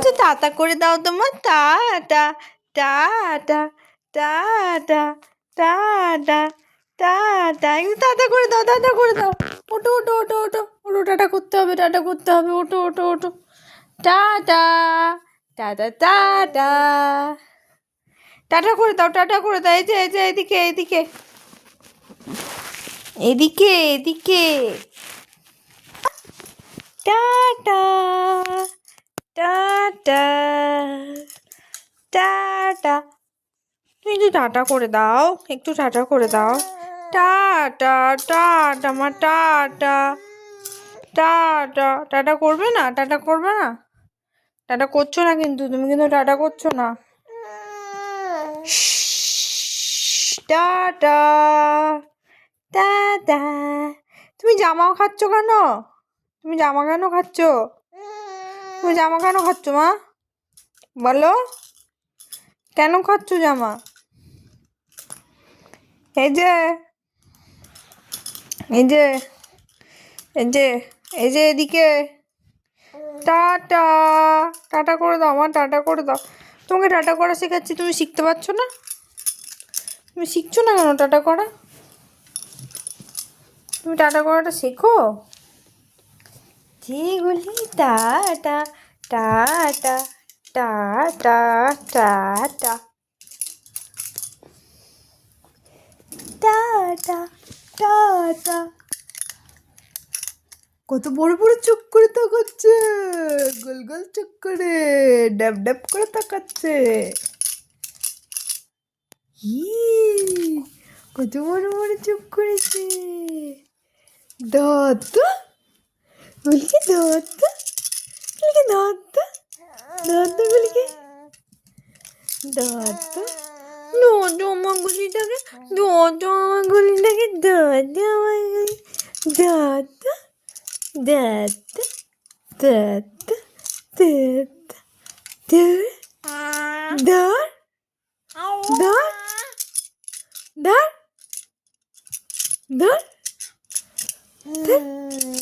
একটু টাটা করে দাও তোমার tata tata tata tata tata একটু টাটা করে দাও, টাটা করে দাও। ওটো ওটো ওটো ওটো ওটো, টাটা করতে হবে, টাটা করতে হবে, ওটো ওটো ওটো। টাটা টাটা টাটা টাটা করে দাও, টাটা করে দাও। এই যে এই যে এদিকে এদিকে এদিকে এদিকে টাটা টাটা টাটা। তুমি একটু টাটা করে দাও, একটু টাটা করে দাও। টাটা টাটা মা টাটা টাটা। টাটা করবে না, টাটা করবে না, টাটা করছো না কিন্তু, তুমি কিন্তু টাটা করছো না। Tata tata. তুমি জামাও খাচ্ছ কেন? তুমি জামা কেন খাচ্ছ? তুমি জামা কেন খাচ্ছ মা? বলো, কেন খাচ্ছ জামা? এই যে এই যে এই যে এই যে এদিকে টাটা টাটা করে দাও মা, টাটা করে দাও। তোমাকে টাটা করা শেখাচ্ছি, তুমি শিখতে পারছো না? তুমি শিখছো না কেন টাটা করা? তুমি টাটা করাটা শেখো। যেগুলি tata tata tata tata tata tata. কত বড় বড় চোখ করে তাকাচ্ছে, গোল গোল চোখ করে, ড্যাব ড্যাব করে তাকাচ্ছে। কত বড় বড় চোখ করেছে। দাদা বলছি, দাদা বলকে, দাদা দাদা বলকে, দাদা দাদা আমার গুলিটাকে, দাদা আমার গুলিটাকে, দাদা আমার গুলি, দাদা দাদা দাদা দাদা দার দার দার দার দার।